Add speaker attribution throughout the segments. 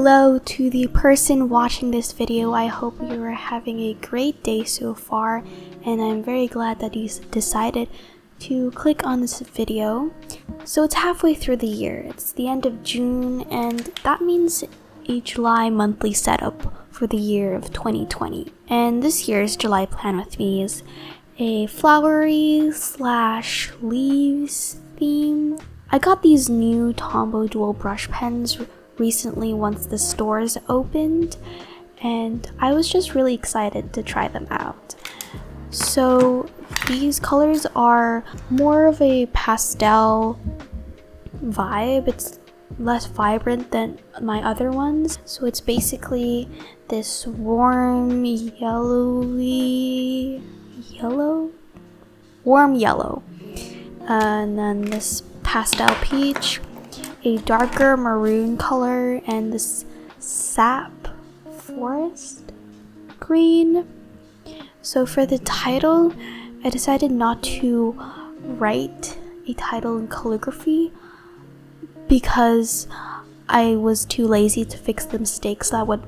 Speaker 1: Hello to the person watching this video. I hope you are having a great day so far, and I'm very glad that you decided to click on this video. So it's halfway through the year. It's the end of June, and that means a July monthly setup for the year of 2020. And this year's July plan with me is a flowery / leaves theme. I got these new Tombow Dual Brush Pens recently once the stores opened, and I was just really excited to try them out. So these colors are more of a pastel vibe. It's less vibrant than my other ones. So it's basically this warm warm yellow, and then this pastel peach, a darker maroon color, and this sap forest green. So for the title, I decided not to write a title in calligraphy because I was too lazy to fix the mistakes that would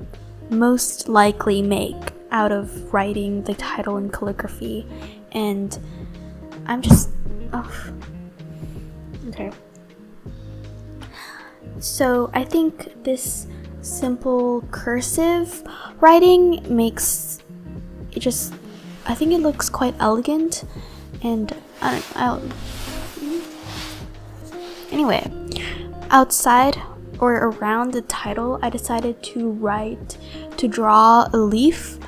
Speaker 1: most likely make out of writing the title in calligraphy, and I'm just okay. So I think this simple cursive writing makes it just, I think it looks quite elegant, and anyway, outside or around the title, I decided to draw a wreath.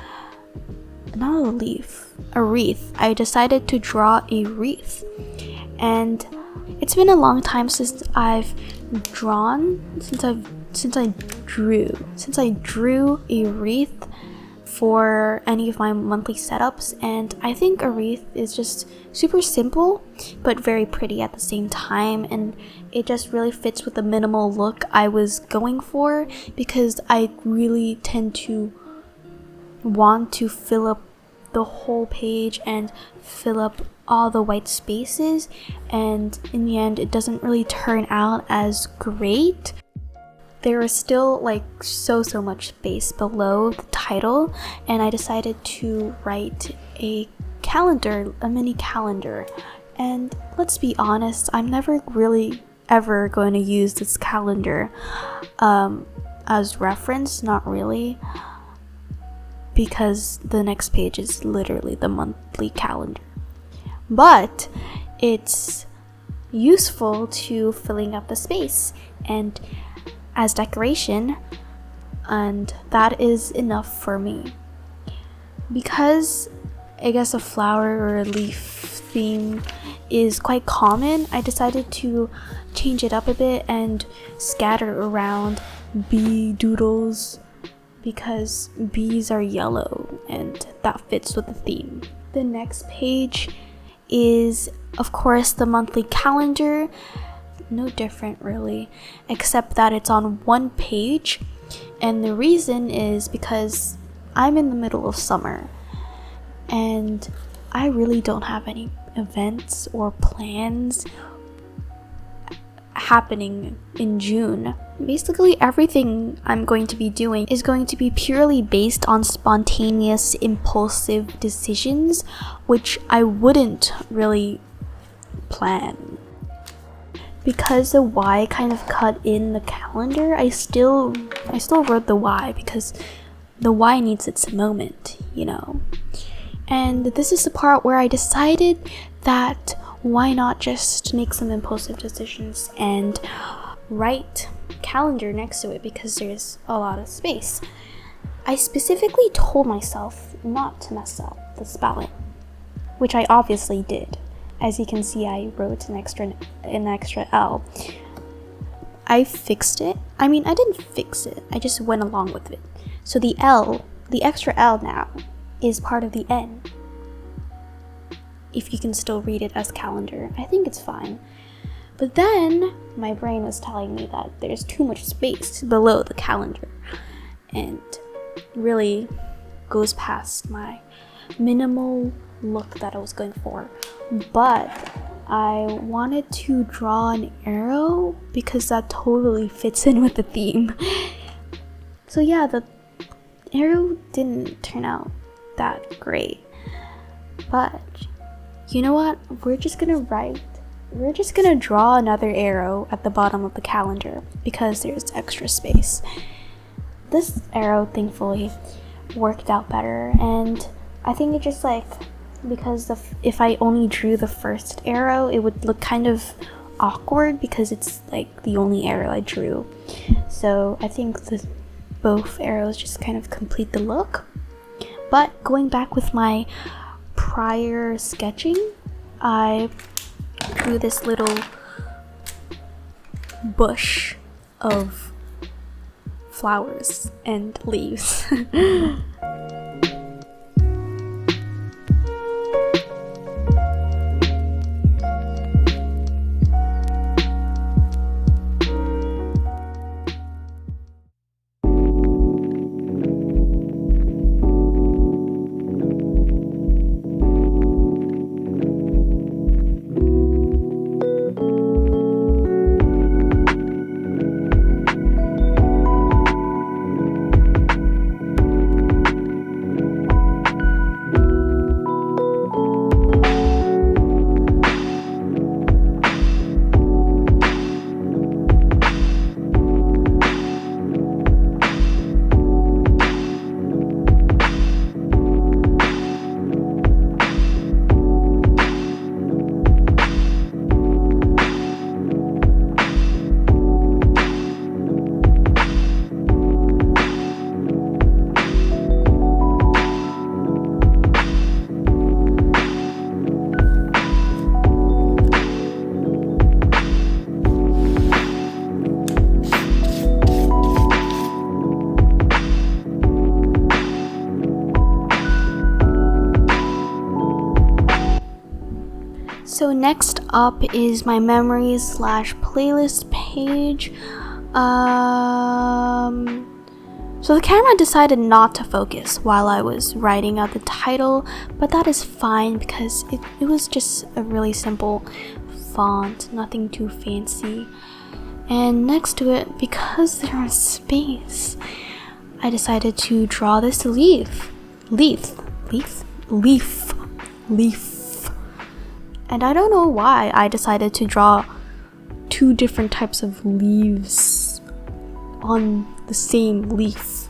Speaker 1: I decided to draw a wreath, and it's been a long time since I drew a wreath for any of my monthly setups, and I think a wreath is just super simple but very pretty at the same time, and it just really fits with the minimal look I was going for, because I really tend to want to fill up the whole page and fill up all the white spaces, and in the end it doesn't really turn out as great. There is still like so much space below the title, and I decided to write a mini calendar. And let's be honest, I'm never really ever going to use this calendar as reference, not really, because the next page is literally the monthly calendar. But it's useful to filling up the space and as decoration, and that is enough for me. Because I guess a flower or a leaf theme is quite common, I decided to change it up a bit and scatter around bee doodles, because bees are yellow and that fits with the theme. The next page is, of course, the monthly calendar. No different really, except that it's on one page, and the reason is because I'm in the middle of summer and I really don't have any events or plans happening in June. Basically everything I'm going to be doing is going to be purely based on spontaneous, impulsive decisions, which I wouldn't really plan. Because the Y kind of cut in the calendar, I still wrote the Y because the Y needs its moment, you know. And this is the part where I decided that why not just make some impulsive decisions and write calendar next to it, because there's a lot of space. I specifically told myself not to mess up the spelling, which I obviously did. As you can see, I wrote an extra L. I fixed it. I mean, I didn't fix it. I just went along with it. So the extra L now is part of the N. If you can still read it as calendar, I think it's fine. But then my brain was telling me that there's too much space below the calendar, and really goes past my minimal look that I was going for. But I wanted to draw an arrow because that totally fits in with the theme. So yeah, the arrow didn't turn out that great, but you know what, we're just gonna draw another arrow at the bottom of the calendar because there's extra space. This arrow thankfully worked out better, and I think it just like, because if I only drew the first arrow, it would look kind of awkward because it's like the only arrow I drew. So I think both arrows just kind of complete the look. But going back with my prior sketching, I drew this little bush of flowers and leaves. So next up is my memories / playlist page. So the camera decided not to focus while I was writing out the title, but that is fine because it was just a really simple font, nothing too fancy. And next to it, because there was space, I decided to draw this leaf. And I don't know why I decided to draw two different types of leaves on the same leaf.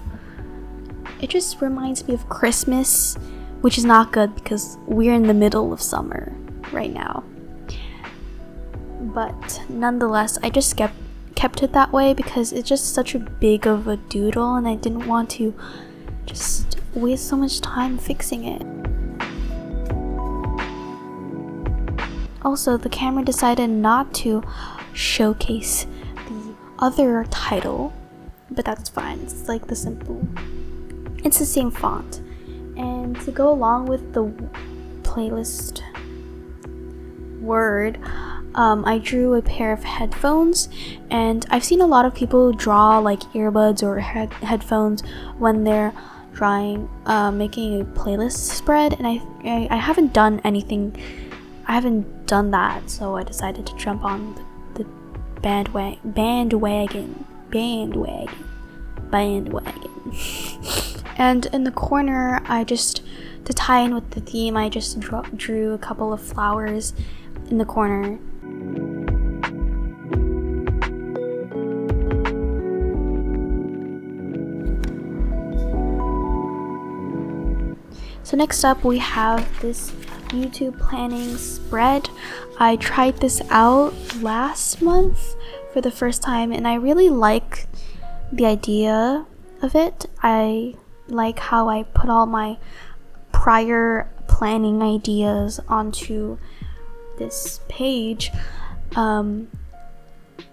Speaker 1: It just reminds me of Christmas, which is not good because we're in the middle of summer right now. But nonetheless, I just kept it that way because it's just such a big of a doodle and I didn't want to just waste so much time fixing it. Also, the camera decided not to showcase the other title, but that's fine. It's like it's the same font. And to go along with the playlist word, I drew a pair of headphones, and I've seen a lot of people draw like earbuds or headphones when they're drawing, making a playlist spread, and I haven't done anything. I haven't done that, so I decided to jump on the bandwagon. And in the corner, to tie in with the theme, I just drew a couple of flowers in the corner. So next up, we have this YouTube planning spread. I tried this out last month for the first time and I really like the idea of it. I like how I put all my prior planning ideas onto this page.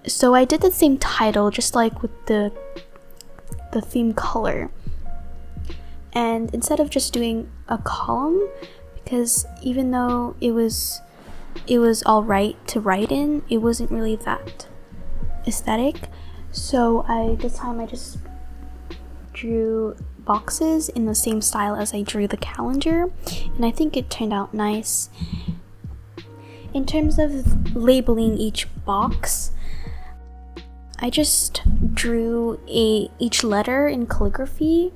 Speaker 1: So I did the same title, just like with the theme color. And instead of just doing a column, because even though it was alright to write in, it wasn't really that aesthetic. So this time I just drew boxes in the same style as I drew the calendar, and I think it turned out nice. In terms of labeling each box, I just drew each letter in calligraphy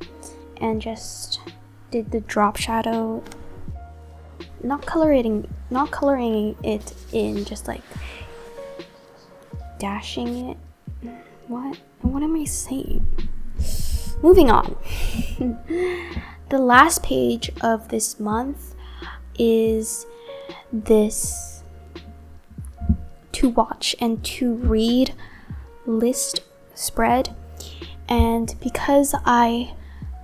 Speaker 1: and just did the drop shadow, not coloring it in, just like dashing it. What am I saying? Moving on. The last page of this month is this to watch and to read list spread, and because I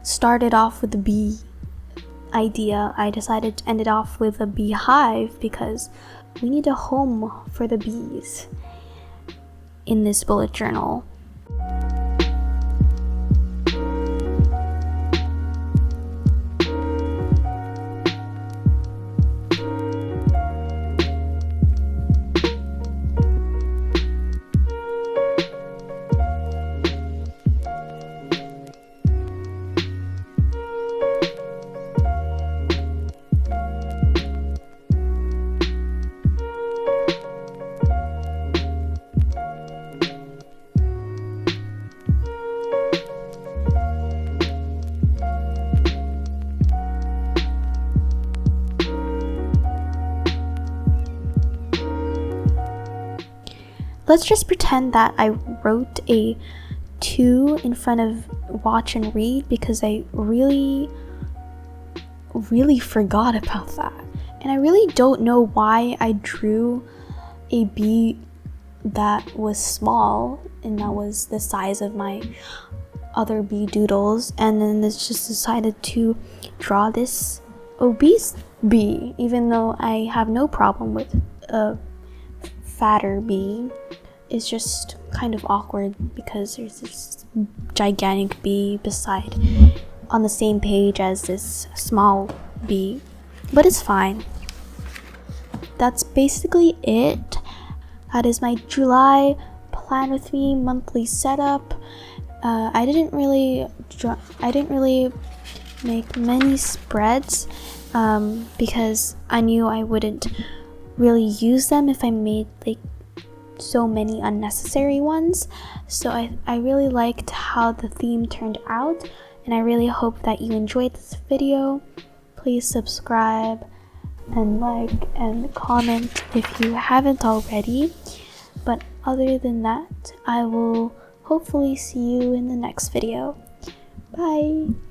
Speaker 1: started off with the bee idea, I decided to end it off with a beehive because we need a home for the bees in this bullet journal. Let's just pretend that I wrote a 2 in front of watch and read because I really forgot about that. And I really don't know why I drew a bee that was small and that was the size of my other bee doodles, and then just decided to draw this obese bee, even though I have no problem with a fatter bee. It's just kind of awkward because there's this gigantic bee beside on the same page as this small bee, but it's fine. That's basically it. That is my July plan with me monthly setup. I didn't really make many spreads because I knew I wouldn't really use them if I made like so many unnecessary ones. So I really liked how the theme turned out, and I really hope that you enjoyed this video. Please subscribe and like and comment if you haven't already. But other than that, I will hopefully see you in the next video. Bye!